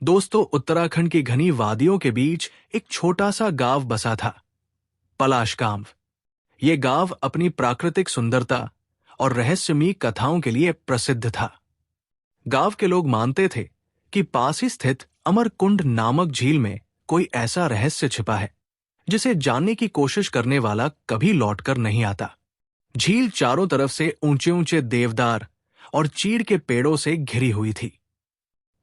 दोस्तों, उत्तराखंड की घनी वादियों के बीच एक छोटा सा गांव बसा था, पलाश गांव। ये गांव अपनी प्राकृतिक सुंदरता और रहस्यमयी कथाओं के लिए प्रसिद्ध था। गांव के लोग मानते थे कि पास ही स्थित अमरकुंड नामक झील में कोई ऐसा रहस्य छिपा है जिसे जानने की कोशिश करने वाला कभी लौटकर नहीं आता। झील चारों तरफ से ऊंचे ऊंचे देवदार और चीड़ के पेड़ों से घिरी हुई थी।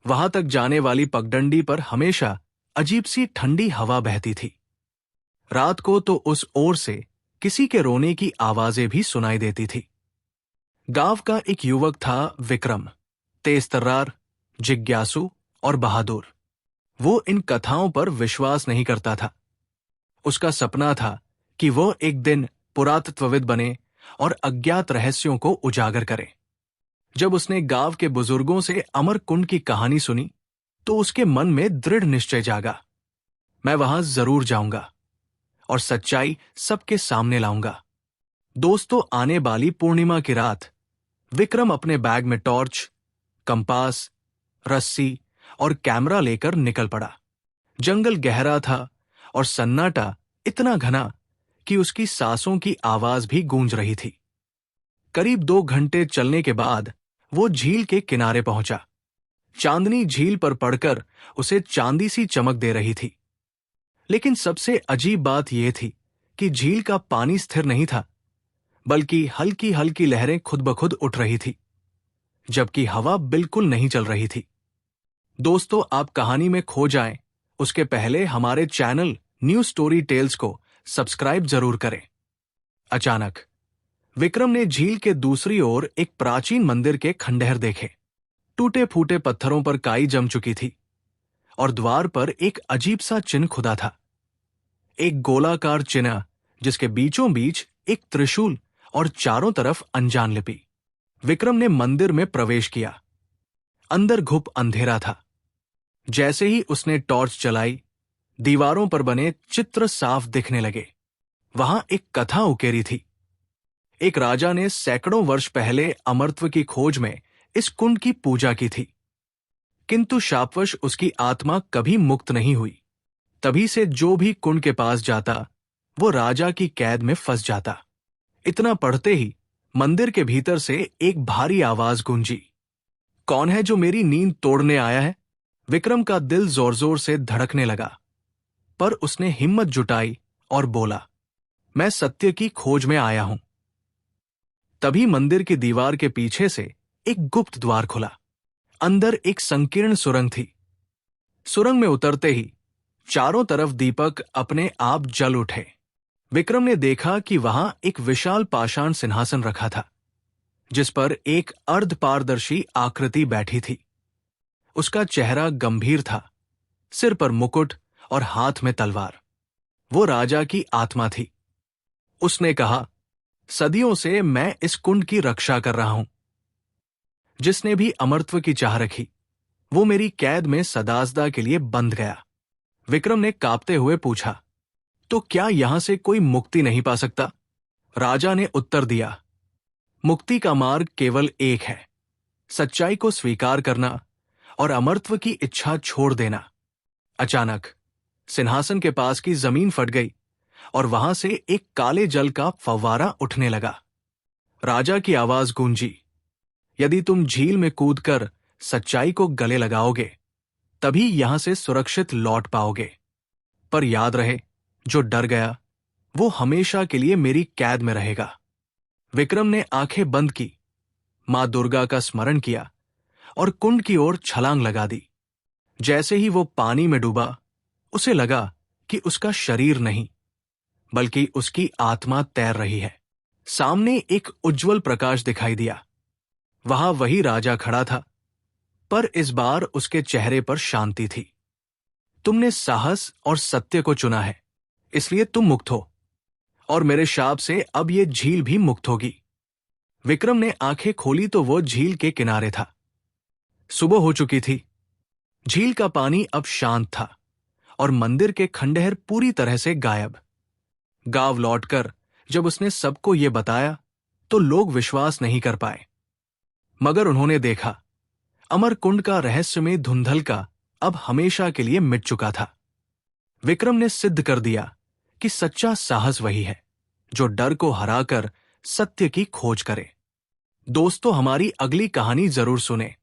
वहां तक जाने वाली पगडंडी पर हमेशा अजीब सी ठंडी हवा बहती थी। रात को तो उस ओर से किसी के रोने की आवाजें भी सुनाई देती थी। गांव का एक युवक था, विक्रम, तेज तर्रार, जिज्ञासु और बहादुर। वो इन कथाओं पर विश्वास नहीं करता था। उसका सपना था कि वो एक दिन पुरातत्वविद बने और अज्ञात रहस्यों को उजागर करे। जब उसने गांव के बुजुर्गों से अमरकुंड की कहानी सुनी तो उसके मन में दृढ़ निश्चय जागा, मैं वहां जरूर जाऊंगा और सच्चाई सबके सामने लाऊंगा। दोस्तों, आने वाली पूर्णिमा की रात विक्रम अपने बैग में टॉर्च, कंपास, रस्सी और कैमरा लेकर निकल पड़ा। जंगल गहरा था और सन्नाटा इतना घना कि उसकी सांसों की आवाज भी गूंज रही थी। करीब 2 घंटे चलने के बाद वो झील के किनारे पहुंचा। चांदनी झील पर पड़कर उसे चांदी सी चमक दे रही थी। लेकिन सबसे अजीब बात यह थी कि झील का पानी स्थिर नहीं था, बल्कि हल्की हल्की लहरें खुद ब खुद उठ रही थी, जबकि हवा बिल्कुल नहीं चल रही थी। दोस्तों, आप कहानी में खो जाएं उसके पहले हमारे चैनल न्यू स्टोरी टेल्स को सब्सक्राइब जरूर करें। अचानक विक्रम ने झील के दूसरी ओर एक प्राचीन मंदिर के खंडहर देखे। टूटे फूटे पत्थरों पर काई जम चुकी थी और द्वार पर एक अजीब सा चिन्ह खुदा था, एक गोलाकार चिन्ह जिसके बीचों बीच एक त्रिशूल और चारों तरफ अनजान लिपि। विक्रम ने मंदिर में प्रवेश किया। अंदर घुप अंधेरा था। जैसे ही उसने टॉर्च जलाई, दीवारों पर बने चित्र साफ दिखने लगे। वहां एक कथा उकेरी थी। एक राजा ने सैकड़ों वर्ष पहले अमरत्व की खोज में इस कुंड की पूजा की थी, किंतु शापवश उसकी आत्मा कभी मुक्त नहीं हुई। तभी से जो भी कुंड के पास जाता वो राजा की कैद में फंस जाता। इतना पढ़ते ही मंदिर के भीतर से एक भारी आवाज गूंजी, कौन है जो मेरी नींद तोड़ने आया है? विक्रम का दिल जोर जोर से धड़कने लगा, पर उसने हिम्मत जुटाई और बोला, मैं सत्य की खोज में आया हूं। तभी मंदिर की दीवार के पीछे से एक गुप्त द्वार खुला। अंदर एक संकीर्ण सुरंग थी। सुरंग में उतरते ही चारों तरफ दीपक अपने आप जल उठे। विक्रम ने देखा कि वहां एक विशाल पाषाण सिंहासन रखा था, जिस पर एक अर्धपारदर्शी आकृति बैठी थी। उसका चेहरा गंभीर था, सिर पर मुकुट और हाथ में तलवार। वो राजा की आत्मा थी। उसने कहा, सदियों से मैं इस कुंड की रक्षा कर रहा हूं। जिसने भी अमरत्व की चाह रखी वो मेरी कैद में सदासदा के लिए बंध गया। विक्रम ने कांपते हुए पूछा, तो क्या यहां से कोई मुक्ति नहीं पा सकता? राजा ने उत्तर दिया, मुक्ति का मार्ग केवल एक है, सच्चाई को स्वीकार करना और अमरत्व की इच्छा छोड़ देना। अचानक सिंहासन के पास की जमीन फट गई और वहां से एक काले जल का फव्वारा उठने लगा। राजा की आवाज गूंजी, यदि तुम झील में कूदकर सच्चाई को गले लगाओगे तभी यहां से सुरक्षित लौट पाओगे। पर याद रहे, जो डर गया वो हमेशा के लिए मेरी कैद में रहेगा। विक्रम ने आंखें बंद की, मां दुर्गा का स्मरण किया और कुंड की ओर छलांग लगा दी। जैसे ही वो पानी में डूबा, उसे लगा कि उसका शरीर नहीं बल्कि उसकी आत्मा तैर रही है। सामने एक उज्जवल प्रकाश दिखाई दिया। वहां वही राजा खड़ा था, पर इस बार उसके चेहरे पर शांति थी। तुमने साहस और सत्य को चुना है, इसलिए तुम मुक्त हो, और मेरे शाप से अब ये झील भी मुक्त होगी। विक्रम ने आंखें खोली तो वो झील के किनारे था। सुबह हो चुकी थी। झील का पानी अब शांत था और मंदिर के खंडहर पूरी तरह से गायब। गांव लौटकर जब उसने सबको ये बताया तो लोग विश्वास नहीं कर पाए, मगर उन्होंने देखा अमरकुंड का रहस्यमय धुंधल का अब हमेशा के लिए मिट चुका था। विक्रम ने सिद्ध कर दिया कि सच्चा साहस वही है जो डर को हराकर सत्य की खोज करे। दोस्तों, हमारी अगली कहानी जरूर सुने।